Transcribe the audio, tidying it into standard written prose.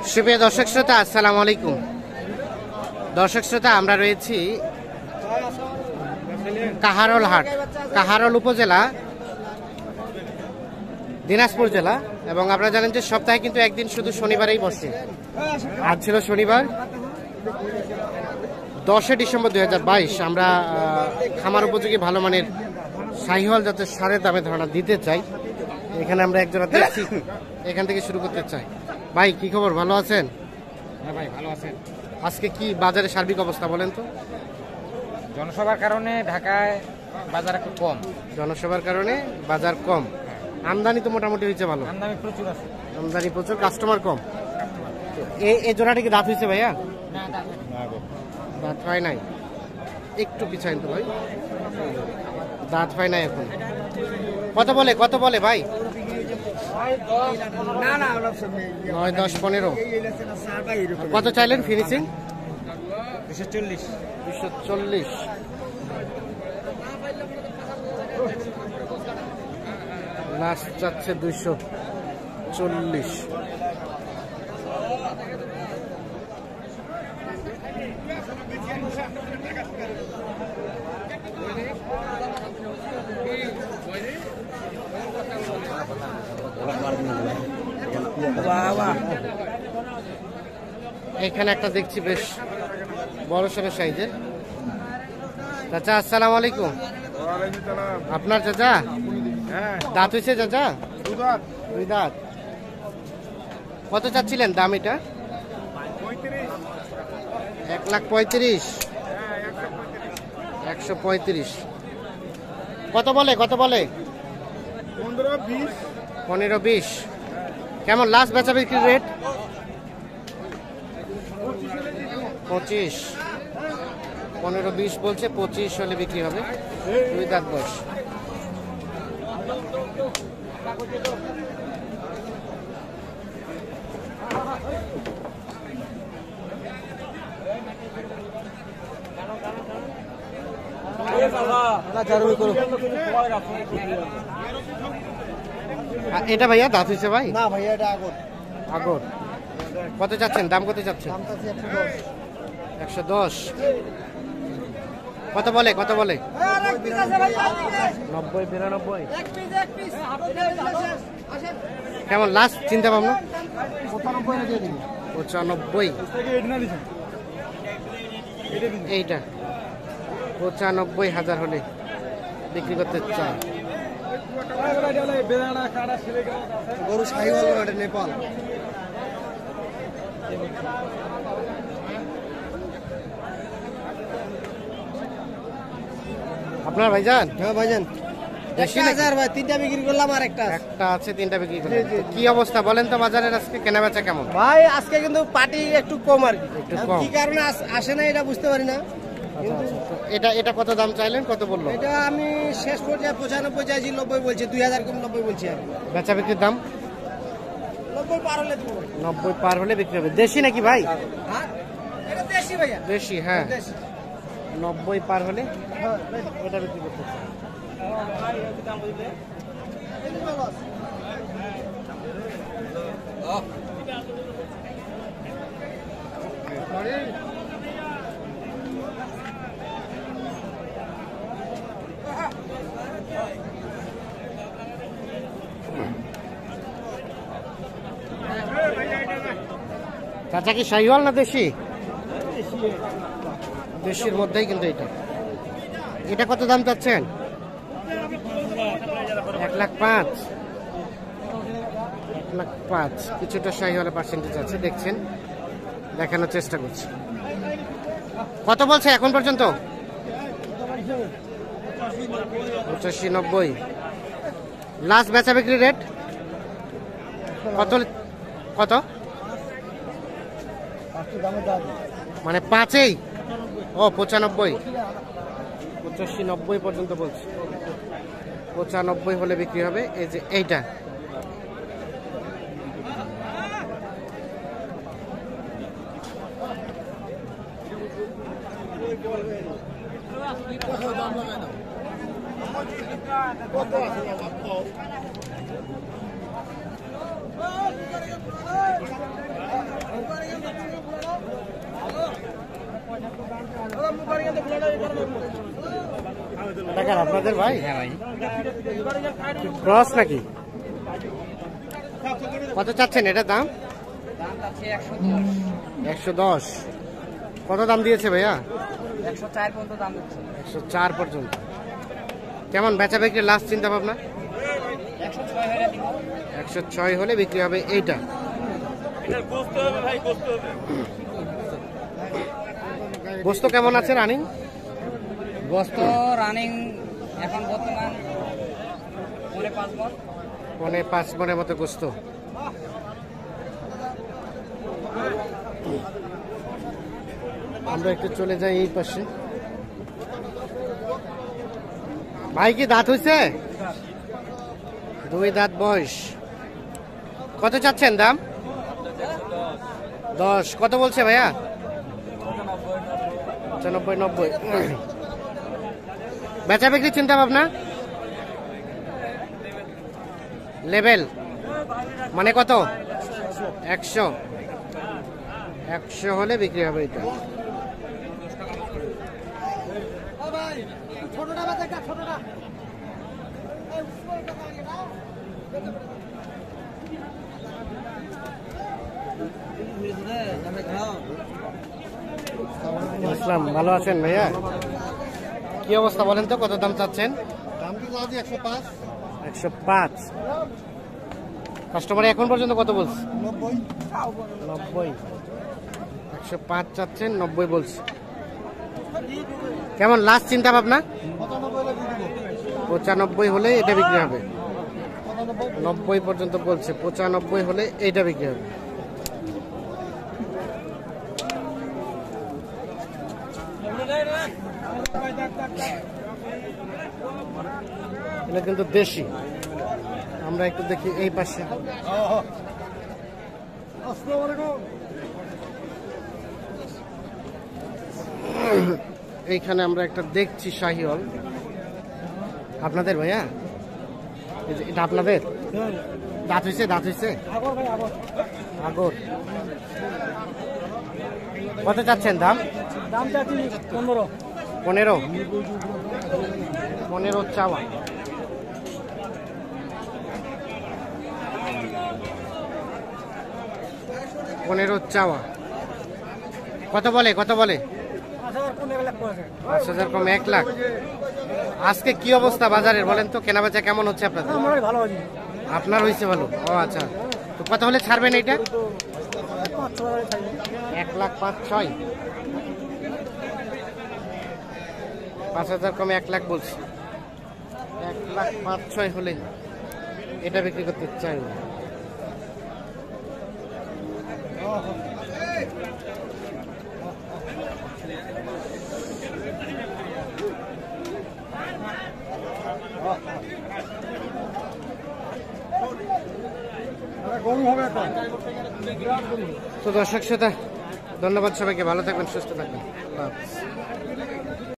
সুপ্রিয় দর্শক শ্রোতা, আসসালামু আলাইকুম। দর্শক শ্রোতা, আমরা রয়েছি কাহারোল হাট, কাহারোল উপজেলা, দিনাজপুর জেলা। এবং আপনারা জানেন যে সপ্তাহে কিন্তু একদিন শুধু শনিবারেই বসে। আজ ছিল শনিবার 10 ডিসেম্বর 2022। আমরা খামার উপযোগী ভালো মানের শাহিওয়াল জাতের ষাঁড়ের দামে ধারণা দিতে চাই। এখানে আমরা একজোড়া দেখছি, এখান থেকে শুরু করতে চাই। ভাই কি খবর, ভালো আছেন? হ্যাঁ ভাই, ভালো আছেন। আজকে কি বাজারের সার্বিক অবস্থা বলেন তো? জনসভার কারণে ঢাকায় বাজার একটু কম। জনসভার কারণে বাজার কম। আমদানি তো মোটামুটি হয়েছে ভালো, আমদানি প্রচুর আছে। আমদানি প্রচুর, কাস্টমার কম। এই জোড়াটা কি দাঁত হয়েছে ভাইয়া? দাঁত হয় নাই, একটু পিছাইন তো ভাই, দাঁত হয় নাই এখন। কত বলে, কত বলে ভাই? 9, 10, 15। কত চাইলেন ফিনিশিং? 240। 240। লাস্ট চাচ্ছে 240। এখানে একটা দেখছি বেশ বড় সড়ো সাইজের। চাচা আসসালামু আলাইকুম। আপনার চাচা দাঁত হয়েছে? চাচা দুই দাঁত। কত চাচ্ছিলেন দাম এটা? 1,35,000। 135। কত বলে, কত বলে? 15-20। কেমন লাস্ট বেচা বিক্রির রেট? 25। 15-20 বলছে, 25 হলে বিক্রি হবে। দুই দাঁত বয়স। এটা ভাইয়া দাঁত হয়েছে ভাই? না ভাইয়া, এটা আগর। আগর। কত চাচ্ছেন, দাম কত চাচ্ছেন? 110। কত বলে, কত বলে? 90-92। কেমন লাস্ট চিন্তা ভাবনা? 95। এইটা 95,000 হলে বিক্রি করতে চাই। গরু শাহিওয়াল, এটা নেপাল। আপনার ভাইজান? হ্যাঁ ভাইজান, দেশি 1,000 ভাই, 3টা বিক্রি করলাম আর একটা আছে, 3টা বিক্রি করলেন। কি অবস্থা বলেন তো বাজারের আজকে কেনা বেচা কেমন? ভাই আজকে কিন্তু পার্টি একটু কম আর কি। একটু কম। কি কারণে আসে না এটা বুঝতে পারি না। এটা এটা কত দাম চাইলেন, কত বললো? এটা আমি শেষ পর্যায়ে 95 চাইছি, 90 বলছি, 2,000 কম 90 বলছি আর কি। বেচা বিক্রির দাম 90 পার হলে দেবো। 90 পার হলে বিক্রি হবে। দেশি নাকি ভাই? হ্যাঁ, এটা দেশি ভাইয়া। দেশি, হ্যাঁ। দেশি। 90 পার হলে হ্যাঁ, এটা বিক্রি করতে চাই। চাচা কি শাহিওয়াল না দেশি? দেশির মধ্যেই কিন্তু এটা। এটা কত দাম চাচ্ছেন? 1,05,000। 1,05,000। কিছুটা শাহিওয়ালের পার্সেন্টেজ আছে, দেখছেন, দেখানোর চেষ্টা করছি। কত বলছে এখন পর্যন্ত? 85-90। লাস্ট বেচা বিক্রি রেট কত? কত মানে 5-এই? ও 95। 85-90 পর্যন্ত বলছি। 95 হলে বিক্রি হবে। এই যে এইটা টাকার আপনাদের ভাই? হ্যাঁ ভাই, ক্রস নাকি? কত চাচ্ছেন এটার দাম? দাম আছে 110, 110। কত দাম দিয়েছে ভাইয়া? 104 পর্যন্ত দাম দিচ্ছে। 104 পর্যন্ত। কেমন বেচা বিক্রি লাস্ট চিন্তা ভাবনা? 106 হলে দিব। 106 হলে বিক্রি হবে এইটা। গোস্ত কেমন আছে রানিং? গোস্ত রানিং এখন বর্তমান 5 মণ। 5 মণের মতো গোস্ত। আমরা একটু চলে যাই এই পাশে। ভাই কি দাঁত হইছে? 2 দাঁত বয়স। কত চাচ্ছেন দাম? 10। কত বলছে ভাইয়া? 95, 90। বেচা বিক্রি চিন্তা ভাবনা? লেভেল মানে কত? 100 হলে বিক্রি হবে এটা। ইসলাম, ভালো আছেন ভাইয়া? কি অবস্থা বলেন তো, কত দাম চাচ্ছেন? 105। কাস্টমার এখন পর্যন্ত কত বলছে? 90। 105 চাচ্ছেন, 90 বলছে। কেমন লাস্ট চিন্তা ভাবনা? 95 হলে এটা বিক্রি হবে। 90 পর্যন্ত বলছে, 95 হলে এইটা বিক্রি হবে। এটা কিন্তু দেশি। আমরা একটু দেখি এই পাশে। এইখানে আমরা একটা দেখছি শাহিওয়াল। আপনাদের ভাইয়া? এটা আপনাদের? দাঁত হইছে? আগর। কত চাচ্ছেন দাম? 15 চাওয়া। কত বলে? 5,000 কম 1 লাখ। আজকে কি অবস্থা বাজারের বলেন তো, কেনা বেচা কেমন হচ্ছে আপনাদের? আপনার হয়েছে ভালো? ও আচ্ছা। তো কত হলে ছাড়বেন এইটা? 1,05,6,000। 5,000 কম 1 লাখ বলছি। 1,05,6,000 হলে এটা বিক্রি করতে চাই। তো দর্শক শ্রোতা, ধন্যবাদ সবাইকে, ভালো থাকবেন, সুস্থ থাকবেন।